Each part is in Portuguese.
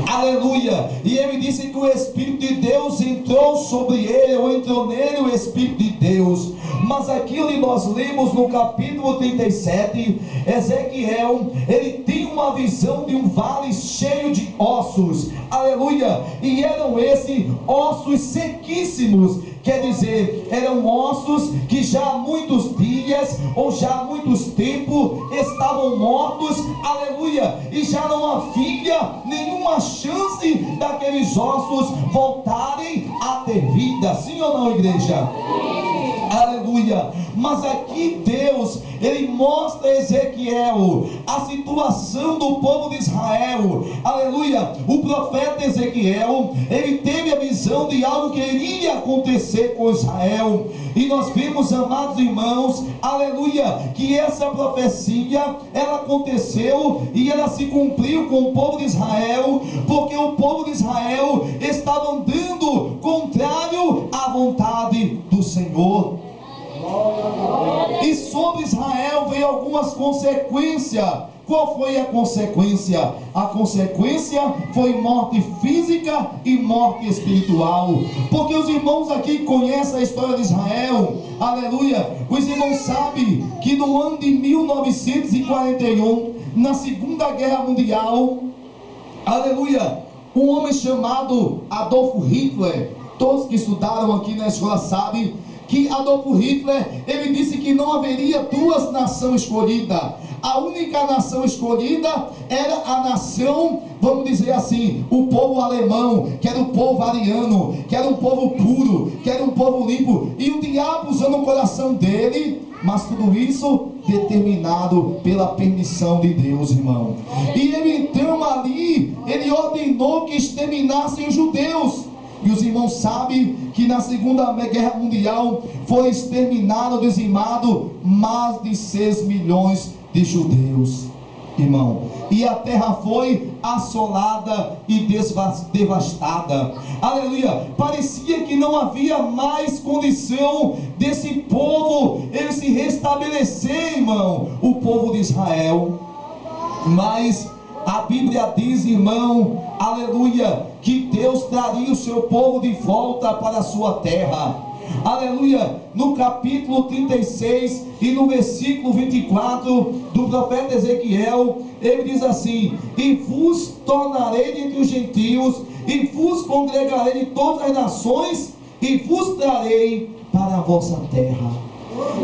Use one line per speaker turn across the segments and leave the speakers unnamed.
Aleluia. E ele disse que o Espírito de Deus entrou sobre ele, ou entrou nele o Espírito de Deus. Mas aquilo que nós lemos no capítulo 37, Ezequiel, ele tem uma visão de um vale cheio de ossos. Aleluia. E eram esses ossos sequíssimos. Quer dizer, eram ossos que já há muitos dias, ou já há muitos tempos, estavam mortos, aleluia, e já não havia nenhuma chance daqueles ossos voltarem a ter vida. Sim ou não, igreja? Aleluia. Mas aqui Deus, ele mostra a Ezequiel a situação do povo de Israel. Aleluia. O profeta Ezequiel, ele teve a visão de algo que iria acontecer com Israel. E nós vimos, amados irmãos, aleluia, que essa profecia, ela aconteceu e ela se cumpriu com o povo de Israel, porque o povo de Israel estava andando contrário à vontade do Senhor. E sobre Israel veio algumas consequências. Qual foi a consequência? A consequência foi morte física e morte espiritual. Porque os irmãos aqui conhecem a história de Israel, aleluia. Os irmãos sabem que no ano de 1941, na Segunda Guerra Mundial, aleluia, um homem chamado Adolf Hitler, todos que estudaram aqui na escola sabem que Adolf Hitler, ele disse que não haveria duas nações escolhidas. A única nação escolhida era a nação, vamos dizer assim, o povo alemão, que era o povo ariano, que era um povo puro, que era um povo limpo, e o diabo usando o coração dele, mas tudo isso determinado pela permissão de Deus, irmão. E ele então ali, ele ordenou que exterminassem os judeus. E os irmãos sabem que na Segunda Guerra Mundial foi exterminado, dizimado mais de 6 milhões de judeus, irmão. E a terra foi assolada e devastada. Aleluia. Parecia que não havia mais condição desse povo ele se restabelecer, irmão, o povo de Israel. Mas a Bíblia diz, irmão, aleluia, que Deus traria o seu povo de volta para a sua terra. Aleluia. No capítulo 36 e no versículo 24 do profeta Ezequiel, ele diz assim: e vos tornarei entre os gentios, e vos congregarei de todas as nações, e vos trarei para a vossa terra.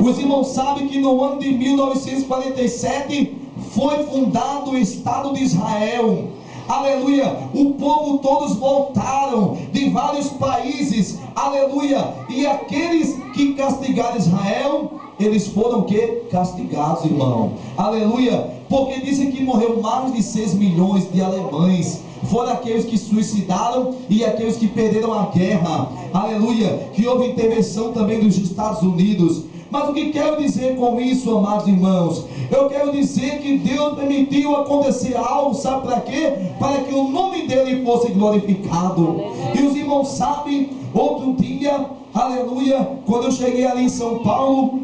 Os irmãos sabem que no ano de 1947 foi fundado o Estado de Israel. Aleluia. O povo todos voltaram de vários países. Aleluia. E aqueles que castigaram Israel, eles foram o que? Castigados, irmão. Aleluia. Porque dizem que morreu mais de 6 milhões de alemães. Foram aqueles que suicidaram e aqueles que perderam a guerra. Aleluia. Que houve intervenção também dos Estados Unidos. Mas o que quero dizer com isso, amados irmãos? Eu quero dizer que Deus permitiu acontecer algo, sabe para quê? Para que o nome dele fosse glorificado. E os irmãos sabem, outro dia, aleluia, quando eu cheguei ali em São Paulo,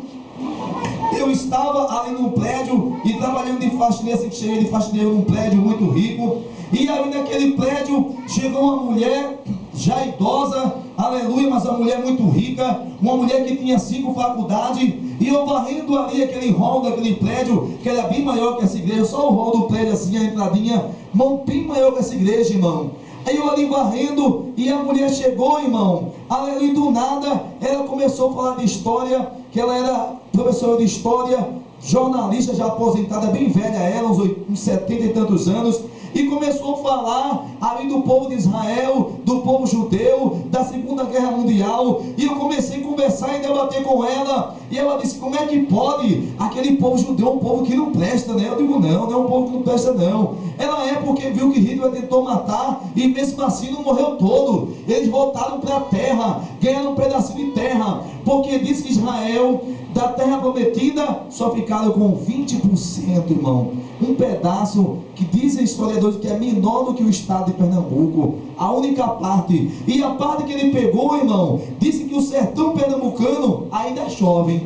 eu estava ali num prédio e trabalhando de faxineiro, assim que cheguei de faxineiro num prédio muito rico. E aí naquele prédio chegou uma mulher já idosa, aleluia, mas uma mulher muito rica, uma mulher que tinha 5 faculdades, e eu varrendo ali aquele hall daquele prédio, que era bem maior que essa igreja, só o hall do prédio assim, a entradinha, irmão, bem maior que essa igreja, irmão. Aí eu ali varrendo, e a mulher chegou, irmão, aleluia, e do nada, ela começou a falar de história, que ela era professora de história, jornalista já aposentada, bem velha ela, uns 70 e tantos anos, e começou a falar ali do povo de Israel, do povo judeu, da Segunda Guerra Mundial. E eu comecei a conversar e debater com ela, e ela disse: como é que pode aquele povo judeu, um povo que não presta, né? Eu digo: não, não é um povo que não presta, não. Ela é porque viu que Hitler tentou matar, e mesmo assim não morreu todo. Eles voltaram para a terra, ganharam um pedacinho de terra, porque diz que Israel, da terra prometida, só ficaram com 20%, irmão. Um pedaço que dizem historiadores que é menor do que o estado de Pernambuco. A única parte. E a parte que ele pegou, irmão, disse que o sertão pernambucano ainda chove.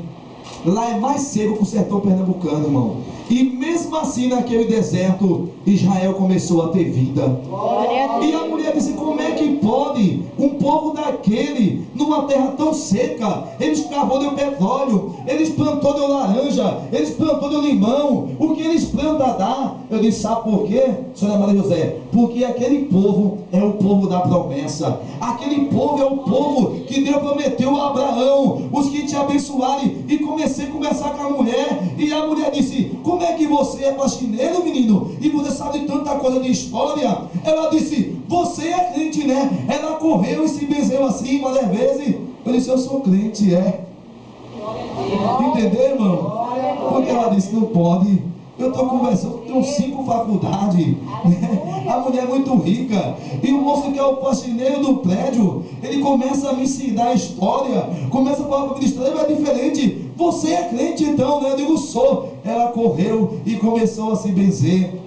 Lá é mais seco que o sertão pernambucano, irmão. E mesmo assim, naquele deserto, Israel começou a ter vida. E a mulher disse: como é que pode um povo daquele, numa terra tão seca? Eles cavou de petróleo, eles plantou de laranja, eles plantou de limão. O que eles plantam dá? Eu disse: sabe por quê, senhora Maria José? Porque aquele povo é o povo da promessa. Aquele povo é o povo que Deus prometeu a Abraão, os que te abençoarem. E comecei a conversar com a mulher, e a mulher disse: como é que você é faxineiro, menino? E você sabe tanta coisa de história? Ela disse: você é crente, né? Ela correu e se benzeu assim várias vezes. Eu disse: eu sou crente, é. Entendeu, irmão? Porque ela disse: não pode. Eu estou conversando, tenho 5 faculdades, né? A mulher é muito rica. E o moço que é o faxineiro do prédio, ele começa a me ensinar a história, começa a falar para mim de história, mas é diferente. Você é crente então, né? Eu digo: sou. Ela correu e começou a se benzer.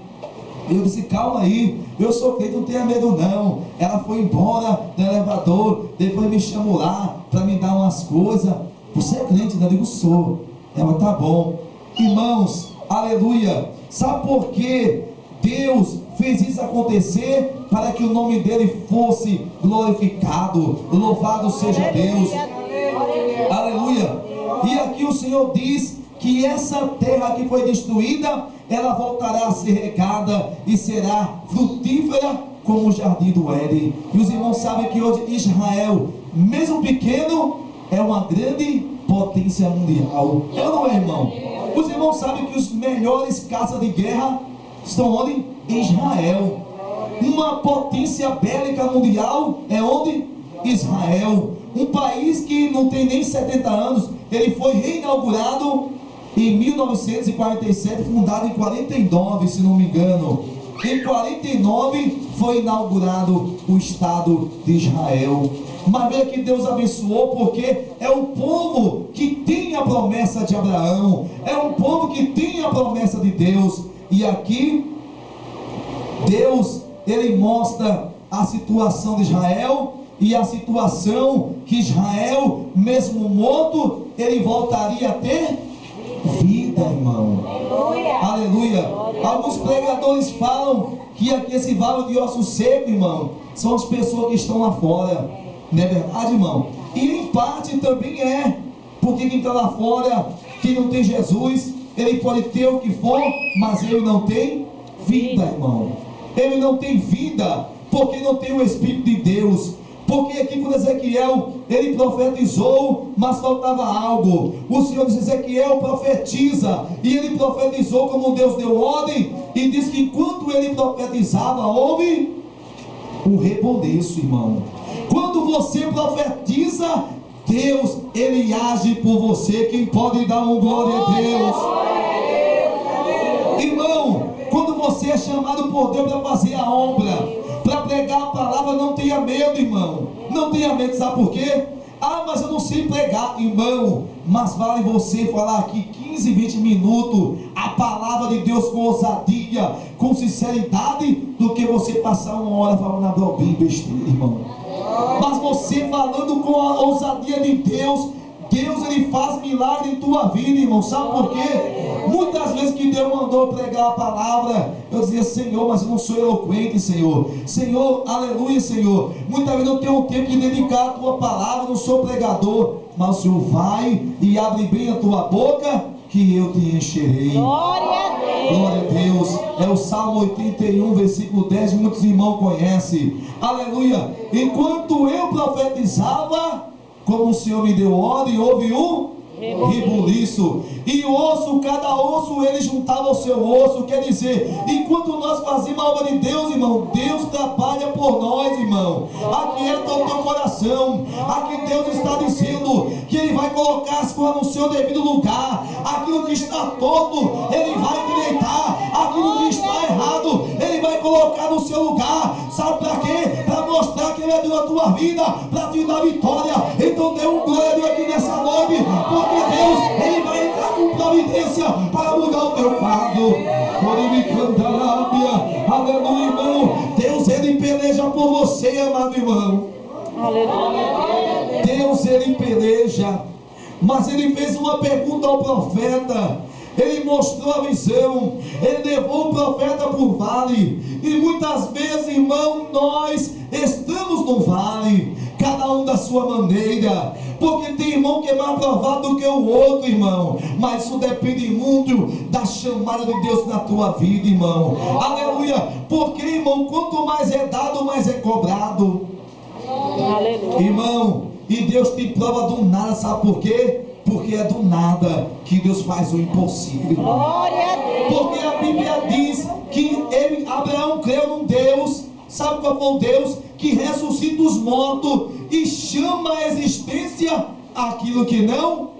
Eu disse: calma aí, eu sou crente, não tenha medo não. Ela foi embora do elevador, depois me chamou lá para me dar umas coisas. Você é crente? Eu digo: sou. Ela: tá bom. Irmãos, aleluia. Sabe por que Deus fez isso acontecer? Para que o nome dele fosse glorificado. Louvado seja Deus. Aleluia. E aqui o Senhor diz que essa terra que foi destruída, ela voltará a ser regada e será frutífera como o jardim do Éden. E os irmãos sabem que hoje Israel, mesmo pequeno, é uma grande potência mundial. É ou não é, irmão? Os irmãos sabem que os melhores caças de guerra estão onde? Em Israel. Uma potência bélica mundial é onde? Israel. Um país que não tem nem 70 anos, ele foi reinaugurado em 1947, fundado em 49, se não me engano. Em 49 foi inaugurado o Estado de Israel. Mas veja que Deus abençoou, porque é um povo que tem a promessa de Abraão, é um povo que tem a promessa de Deus. E aqui Deus, ele mostra a situação de Israel, e a situação que Israel, mesmo morto, ele voltaria a ter vida, irmão. Aleluia. Alguns pregadores falam que aqui esse vale de ossos secos, irmão, são as pessoas que estão lá fora. Não é verdade, irmão? E em parte também é, porque quem está lá fora, quem não tem Jesus, ele pode ter o que for, mas ele não tem vida, irmão. Ele não tem vida, porque não tem o Espírito de Deus. Porque aqui com Ezequiel, ele profetizou, mas faltava algo. O Senhor disse: Ezequiel profetiza. E ele profetizou como Deus deu ordem. E diz que enquanto ele profetizava, houve um reboliço, irmão. Quando você profetiza, Deus, ele age por você. Quem pode dar um glória a Deus? Irmão, quando você é chamado por Deus para fazer a obra, para pregar a palavra, não tenha medo, irmão. Não tenha medo, sabe por quê? Ah, mas eu não sei pregar, irmão. Mas vale você falar aqui 15, 20 minutos a palavra de Deus com ousadia, com sinceridade, do que você passar uma hora falando na brobinha besteira, irmão. Mas você falando com a ousadia de Deus, Deus, ele faz milagre em tua vida, irmão. Sabe por quê? Muitas vezes que Deus mandou pregar a palavra, eu dizia: Senhor, mas eu não sou eloquente, Senhor. Senhor, aleluia, Senhor. Muitas vezes eu não tenho tempo de dedicar a tua palavra, não sou pregador. Mas o Senhor vai e abre bem a tua boca, que eu te encherei.
Glória a Deus.
Glória a Deus. É o Salmo 81, versículo 10, muitos irmãos conhecem. Aleluia. Enquanto eu profetizava, como o Senhor me deu ordem, houve um rebuliço. E osso, cada osso ele juntava ao seu osso. Quer dizer, enquanto nós fazemos a obra de Deus, irmão, Deus trabalha por nós, irmão. Aquieta o teu coração. Aqui Deus está dizendo que ele vai colocar as coisas no seu devido lugar. Aquilo que está torto, ele vai endireitar. Aquilo que está errado, ele vai colocar no seu lugar. Sabe para quê? Para mostrar que ele é Deus na tua vida, para te dar vitória. Então dê um glória a Deus aqui nessa noite, porque Deus, ele vai entrar com providência para mudar o teu quadro. Aleluia, irmão. Deus, ele peleja por você, amado irmão.
Aleluia.
Deus, ele peleja. Mas ele fez uma pergunta ao profeta. Ele mostrou a visão, ele levou o profeta para o vale. E muitas vezes, irmão, nós estamos no vale, cada um da sua maneira, porque tem irmão que é mais aprovado do que o outro, irmão, mas isso depende muito da chamada de Deus na tua vida, irmão. Aleluia. Porque, irmão, quanto mais é dado, mais é cobrado. Aleluia. Irmão, e Deus te prova do nada, sabe por quê? Porque é do nada que Deus faz o impossível. Glória a Deus. Porque a Bíblia diz que Abraão creu num Deus, sabe qual foi o Deus? Que ressuscita os mortos e chama a existência aquilo que não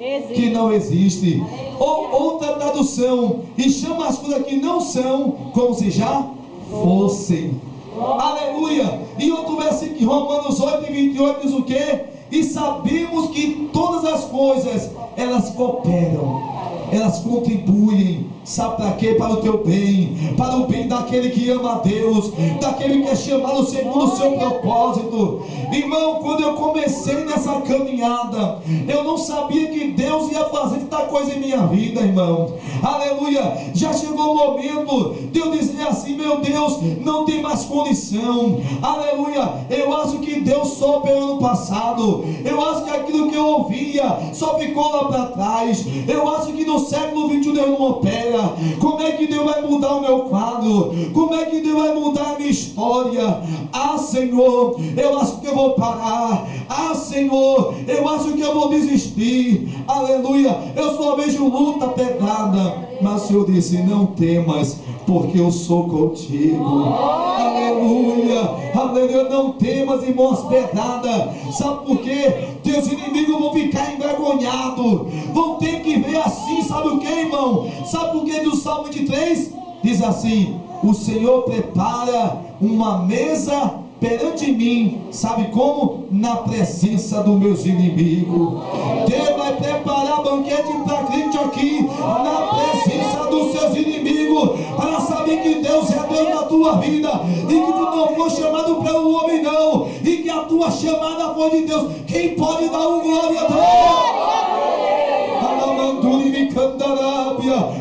existe. Ou outra tradução, e chama as coisas que não são como se já fossem. Aleluia. E outro versículo, Romanos 8:28 diz o quê? E sabemos que todas as coisas, elas cooperam, elas contribuem, sabe para quê? Para o teu bem, para o bem daquele que ama a Deus, daquele que é chamado segundo o seu propósito. Irmão, quando eu comecei nessa caminhada, eu não sabia que Deus ia fazer tanta coisa em minha vida, irmão. Aleluia. Já chegou o momento de eu dizer assim: meu Deus, não tem mais condição. Aleluia. Eu acho que Deus só operou no passado. Eu acho que aquilo que eu ouvia só ficou lá para trás. Eu acho que no século 21 Deus não opera. Como é que Deus vai mudar o meu quadro? Como é que Deus vai mudar a minha história? Ah, Senhor, eu acho que eu vou parar. Ah, Senhor, eu acho que eu vou desistir. Aleluia. Eu só vejo luta pegada. Mas o Senhor disse: não temas, porque eu sou contigo. Aleluia. Aleluia. Não temas, irmãos, pedrada. Sabe por quê? Teus inimigos vão ficar envergonhados, vão ter que ver assim. Sabe o que, irmão? Sabe por que do Salmo 23 diz assim: o Senhor prepara uma mesa perante mim, sabe como? Na presença dos meus inimigos. Deus vai preparar banquete para crente aqui, na presença dos seus inimigos, para saber que Deus é Deus na tua vida, e que tu não foi chamado pelo homem não, e que a tua chamada foi de Deus. Quem pode dar um glória a Deus?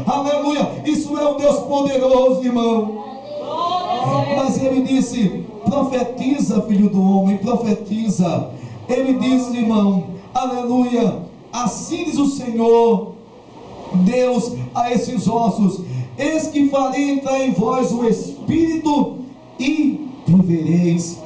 Aleluia. Isso é um Deus poderoso, irmão. Mas ele disse: profetiza, filho do homem, profetiza. Ele disse, irmão, aleluia, assim diz o Senhor Deus a esses ossos: eis que farei entrar em vós o Espírito e vivereis.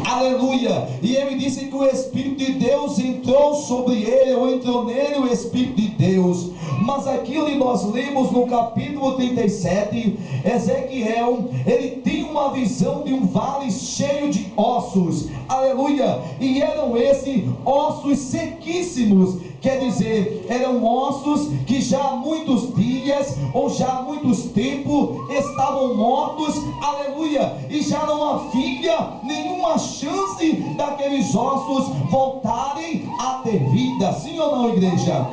Aleluia. E ele disse que o Espírito de Deus entrou sobre ele, ou entrou nele o Espírito de Deus. Mas aqui onde nós lemos no capítulo 37, Ezequiel, ele tem uma visão de um vale cheio de ossos. Aleluia. E eram esses ossos sequíssimos. Quer dizer, eram ossos que já há muitos dias, ou já há muitos tempos, estavam mortos. Aleluia. E já não havia nenhuma chance daqueles ossos voltarem a ter vida. Sim ou não, igreja?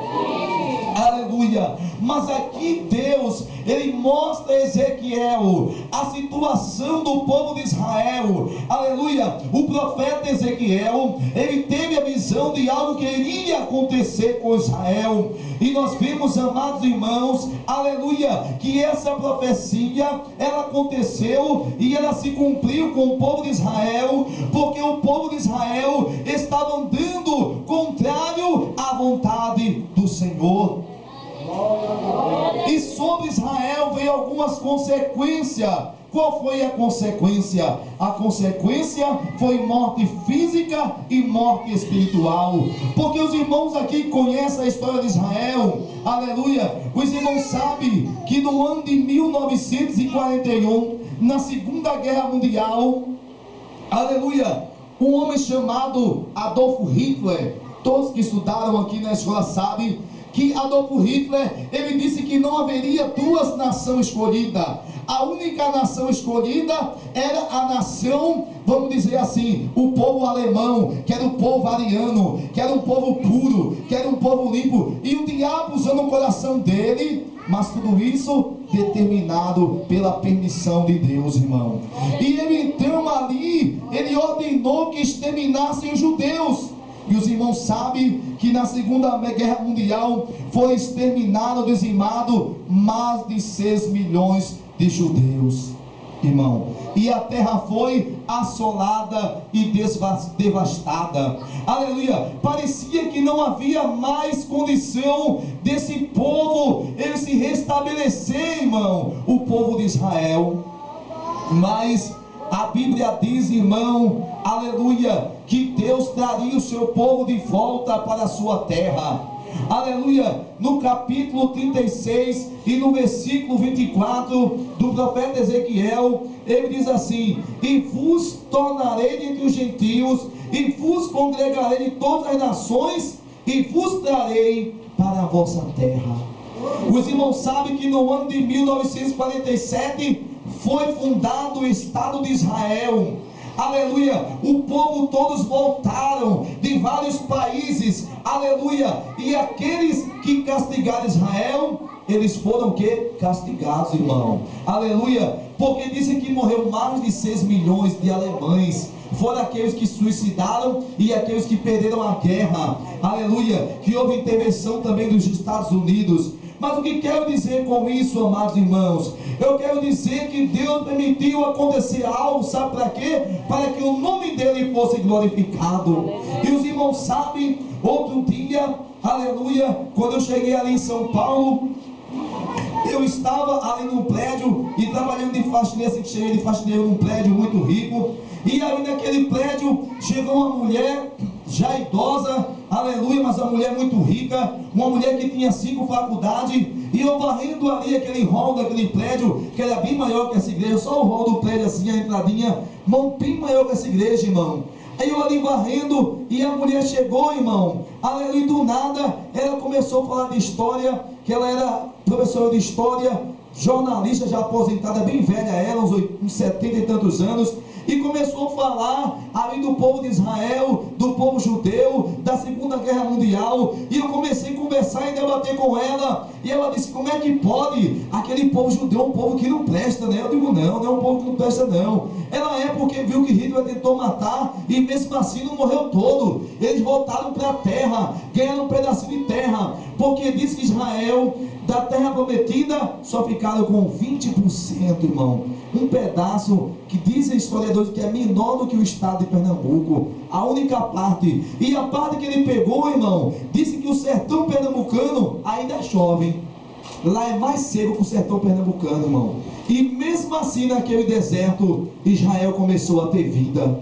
Aleluia. Mas aqui Deus, ele mostra a Ezequiel a situação do povo de Israel. Aleluia. O profeta Ezequiel, ele teve a visão de algo que iria acontecer com Israel. E nós vimos, amados irmãos, aleluia, que essa profecia, ela aconteceu e ela se cumpriu com o povo de Israel, porque o povo de Israel estava andando contrário à vontade do Senhor. E sobre Israel veio algumas consequências. Qual foi a consequência? A consequência foi morte física e morte espiritual. Porque os irmãos aqui conhecem a história de Israel. Aleluia. Os irmãos sabem que no ano de 1941, na Segunda Guerra Mundial, aleluia, um homem chamado Adolf Hitler, todos que estudaram aqui na escola sabem que Adolf Hitler, ele disse que não haveria duas nações escolhidas. A única nação escolhida era a nação, vamos dizer assim, o povo alemão, que era o povo ariano, que era um povo puro, que era um povo limpo. E o diabo usando o coração dele, mas tudo isso determinado pela permissão de Deus, irmão. E ele então ali, ele ordenou que exterminassem os judeus. E os irmãos sabem que na Segunda Guerra Mundial foi exterminado, dizimado mais de 6 milhões de judeus, irmão. E a terra foi assolada e devastada. Aleluia. Parecia que não havia mais condição desse povo ele se restabelecer, irmão, o povo de Israel. Mas a Bíblia diz, irmão, aleluia, que Deus traria o seu povo de volta para a sua terra. Aleluia. No capítulo 36 e no versículo 24 do profeta Ezequiel, ele diz assim: e vos tornarei entre os gentios, e vos congregarei de todas as nações, e vos trarei para a vossa terra. Os irmãos sabem que no ano de 1947 foi fundado o Estado de Israel. Aleluia. O povo todos voltaram de vários países. Aleluia. E aqueles que castigaram Israel, eles foram que? Castigados, irmão. Aleluia. Porque dizem que morreu mais de 6 milhões de alemães. Foram aqueles que suicidaram e aqueles que perderam a guerra. Aleluia. Que houve intervenção também dos Estados Unidos. Mas o que quero dizer com isso, amados irmãos? Eu quero dizer que Deus permitiu acontecer algo, sabe para quê? Para que o nome dele fosse glorificado. E os irmãos sabem, outro dia, aleluia, quando eu cheguei ali em São Paulo, eu estava ali num prédio e trabalhando de faxineiro, assim que cheguei de faxineiro num prédio muito rico. E aí naquele prédio chegou uma mulher já idosa, aleluia, mas uma mulher muito rica, uma mulher que tinha 5 faculdades, e eu varrendo ali aquele hall daquele prédio, que era bem maior que essa igreja, só o hall do prédio assim, a entradinha, irmão, bem maior que essa igreja, irmão. Aí eu ali varrendo, e a mulher chegou, irmão, aleluia, e do nada, ela começou a falar de história, que ela era professora de história, jornalista já aposentada, bem velha ela, uns 70 e tantos anos, e começou a falar ali do povo de Israel, do povo judeu, da Segunda Guerra Mundial. E eu comecei a conversar e debater com ela, e ela disse: como é que pode aquele povo judeu, um povo que não presta, né? Eu digo: não é um povo que não presta, não. Ela é porque viu que Hitler tentou matar, e mesmo assim não morreu todo. Eles voltaram para a terra, ganharam um pedacinho de terra, porque diz que Israel, da terra prometida, só ficaram com 20%, irmão. Um pedaço que dizem historiadores que é menor do que o estado de Pernambuco, a única parte. E a parte que ele pegou, irmão, disse que o sertão pernambucano ainda chove. Lá é mais seco que o sertão pernambucano, irmão. E mesmo assim, naquele deserto, Israel começou a ter vida.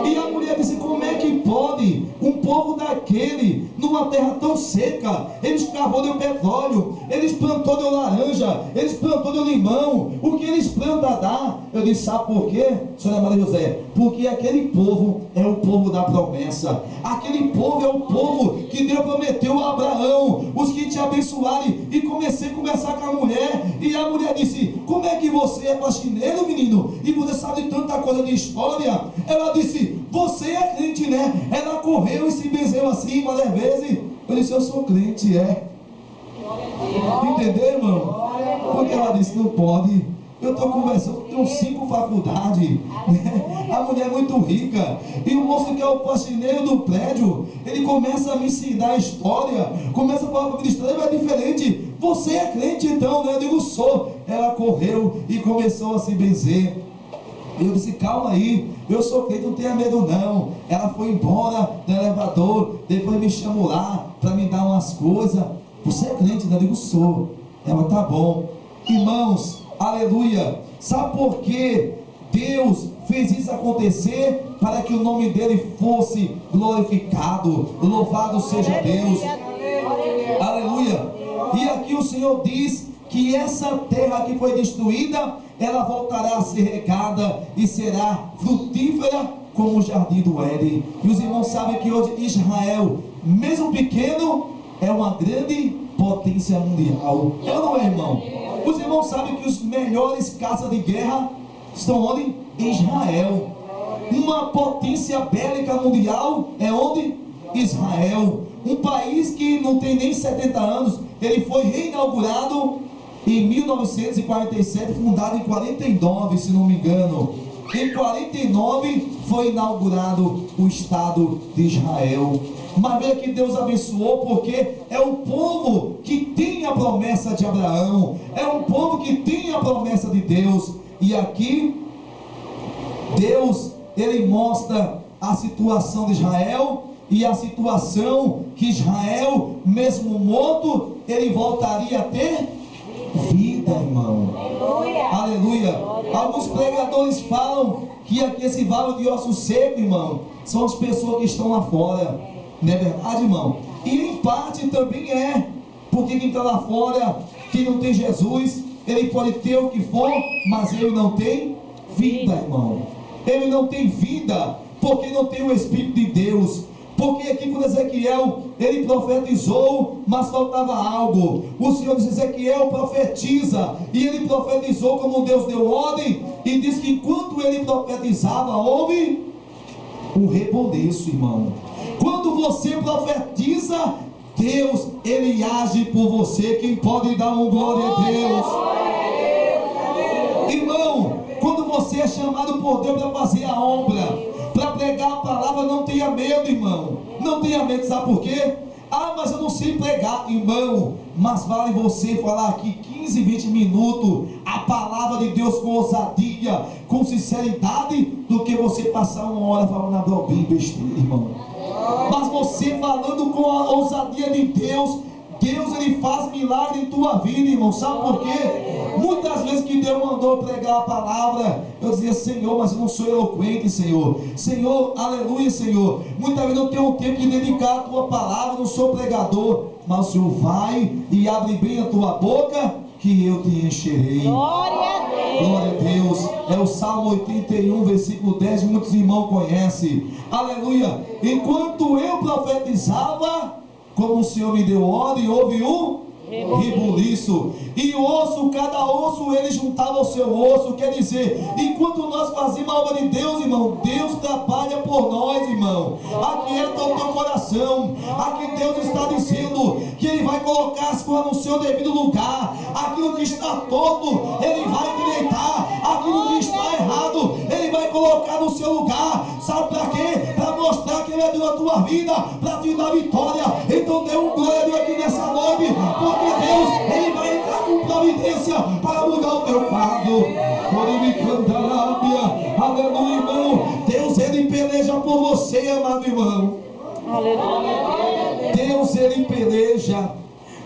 E a mulher disse: como é que pode um povo daquele, numa terra tão seca, eles cavou de petróleo, eles plantou de laranja, eles plantou de limão, o que eles plantam dá? Eu disse: sabe por quê, senhora Maria José? Porque aquele povo é o povo da promessa. Aquele povo é o povo que Deus prometeu a Abraão, os que te abençoarem. E comecei a conversar com a mulher, e a mulher disse: como é que você é faxineiro, menino, e você sabe tanta coisa de história? Ela disse: você é crente, né? Ela correu e se benzeu assim várias vezes. Eu disse: eu sou crente, é. Entendeu, irmão? Porque ela disse: não pode. Eu estou conversando, tenho 5 faculdades, né? A mulher é muito rica, e o moço que é o faxineiro do prédio, ele começa a me ensinar a história, começa a falar para mim: história é diferente. Você é crente então, né? Eu digo: sou. Ela correu e começou a se benzer. Eu disse: calma aí, eu sou crente, não tenha medo não. Ela foi embora do elevador, depois me chamou lá para me dar umas coisas. Você é crente, né? Eu digo: sou. Ela: tá bom. Irmãos, aleluia. Sabe por que Deus fez isso acontecer? Para que o nome dele fosse glorificado. Louvado seja Deus. Aleluia. E aqui o Senhor diz que essa terra que foi destruída, ela voltará a ser regada e será frutífera como o jardim do Éden. E os irmãos sabem que hoje Israel, mesmo pequeno, é uma grande potência mundial. É ou não é, irmão? Os irmãos sabem que os melhores caças de guerra estão onde? Em Israel. Uma potência bélica mundial é onde? Israel. Um país que não tem nem 70 anos, ele foi reinaugurado em 1947, fundado em 49, se não me engano. Em 49 foi inaugurado o Estado de Israel. Mas veja que Deus abençoou, porque é um povo que tem a promessa de Abraão, é um povo que tem a promessa de Deus. E aqui Deus, ele mostra a situação de Israel, e a situação que Israel, mesmo morto, ele voltaria a ter vida, irmão. Aleluia. Alguns pregadores falam que aqui esse vale de ossos secos, irmão, são as pessoas que estão lá fora. Não é verdade, irmão? E em parte também é, porque quem está lá fora, quem não tem Jesus, ele pode ter o que for, mas ele não tem vida, irmão. Ele não tem vida, porque não tem o Espírito de Deus. Porque aqui com Ezequiel, ele profetizou, mas faltava algo. O Senhor disse: Ezequiel, profetiza. E ele profetizou como Deus deu ordem, e diz que enquanto ele profetizava, houve um reboliço, irmão. Quando você profetiza, Deus, ele age por você. Quem pode dar um glória a Deus? Irmão, quando você é chamado por Deus para fazer a obra, para pregar a palavra, não tenha medo, irmão. Não tenha medo, sabe por quê? Ah, mas eu não sei pregar, irmão. Mas vale você falar aqui 15, 20 minutos a palavra de Deus com ousadia, com sinceridade, do que você passar uma hora falando na besteira, irmão. Mas você falando com a ousadia de Deus, Deus, ele faz milagre em tua vida, irmão. Sabe por quê? Muitas vezes que Deus mandou pregar a palavra, eu dizia: Senhor, mas eu não sou eloquente, Senhor. Senhor, aleluia, Senhor. Muitas vezes eu não tenho tempo de dedicar a tua palavra, não sou pregador. Mas o Senhor vai e abre bem a tua boca, que eu te encherei.
Glória a Deus.
Glória a Deus. É o Salmo 81, versículo 10, muitos irmãos conhecem. Aleluia. Enquanto eu profetizava, como o Senhor me deu ordem, houve um rebuliço, e o osso, cada osso ele juntava ao seu osso. Quer dizer, enquanto nós fazemos a obra de Deus, irmão, Deus trabalha por nós, irmão. Aquieta o teu coração. Aqui Deus está dizendo que ele vai colocar as coisas no seu devido lugar. Aquilo que está torto, ele vai endireitar. Aquilo que está errado, ele vai colocar no seu lugar. Sabe para quê? Para mostrar que ele é Deus na tua vida, para te dar vitória. Então dê um glória a Deus aqui nessa noite, porque Deus, ele vai entrar com providência para mudar o teu quadro. Aleluia, irmão. Deus, ele peleja por você, amado irmão.
Aleluia.
Deus, ele peleja.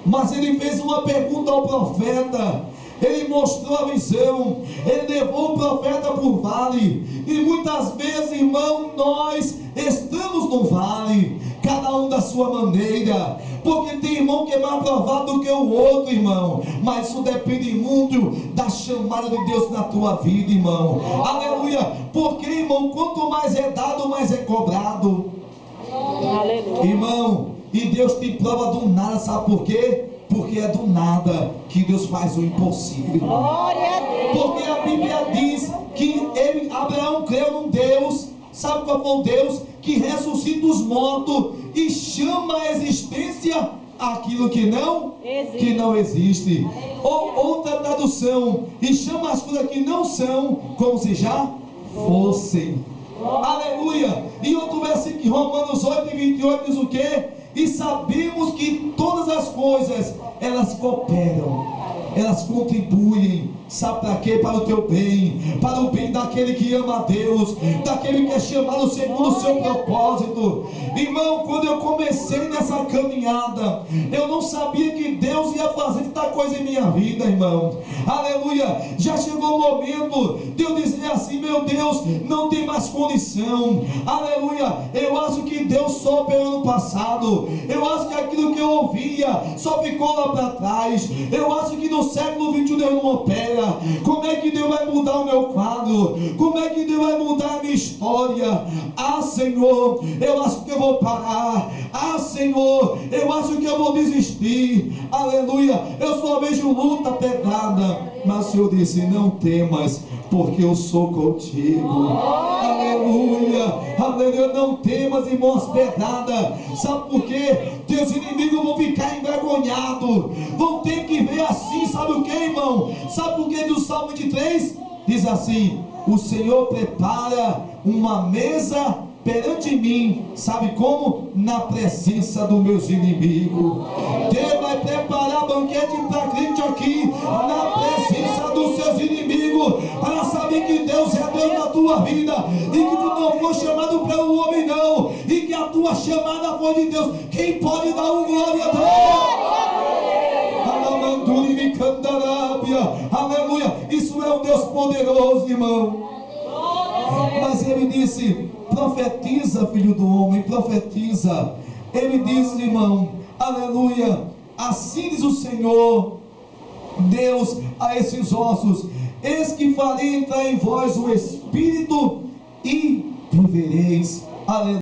Mas ele fez uma pergunta ao profeta. Ele mostrou a visão. Ele levou o profeta para o vale. E muitas vezes, irmão, nós estamos no vale, cada um da sua maneira. Porque tem irmão que é mais aprovado do que o outro, irmão. Mas isso depende muito da chamada de Deus na tua vida, irmão. Aleluia. Porque, irmão, quanto mais é dado, mais é cobrado.
Aleluia.
Irmão, e Deus te prova do nada, sabe por quê? Porque é do nada que Deus faz o impossível.
Glória a Deus.
Porque a Bíblia diz que Abraão creu num Deus. Sabe qual foi o Deus? Que ressuscita os mortos e chama a existência aquilo que não existe. Ou outra tradução, e chama as coisas que não são como se já fossem. Aleluia. E outro versículo, Romanos 8:28 diz o quê? E sabemos que todas as coisas, elas cooperam, elas contribuem. Sabe para quê? Para o teu bem, para o bem daquele que ama a Deus, daquele que é chamado segundo o seu propósito. Irmão, quando eu comecei nessa caminhada, eu não sabia que Deus ia fazer tanta coisa em minha vida, irmão. Aleluia. Já chegou o momento de eu dizer assim: meu Deus, não tem mais condição. Aleluia. Eu acho que Deus só pelo ano passado. Eu acho que aquilo que eu ouvia só ficou lá para trás. Eu acho que no século 21 Deus não opera. Como é que Deus vai mudar o meu quadro? Como é que Deus vai mudar a minha história? Ah, Senhor, eu acho que eu vou parar. Ah, Senhor, eu acho que eu vou desistir. Aleluia. Eu só vejo luta, pedrada. Mas o Senhor disse: não temas, porque eu sou contigo. Aleluia. Aleluia. Não temas, irmãos, pedrada. Sabe por quê? Teus inimigos vão ficar envergonhados, vão ter que ver assim. Sabe o que, irmão? Sabe por que do Salmo 23 diz assim: o Senhor prepara uma mesa perante mim, sabe como? Na presença dos meus inimigos. Deus vai preparar banquete para crente aqui, na presença dos seus inimigos, para saber que Deus é Deus na tua vida, e que tu não foi chamado pelo homem não, e que a tua chamada foi de Deus. Quem pode dar um glória a Deus? Aleluia, isso é um Deus poderoso, irmão. Mas ele disse: profetiza, filho do homem, profetiza. Ele disse, irmão, aleluia, assim diz o Senhor Deus a esses ossos: eis que farei entrar em vós o Espírito e vivereis. Aleluia.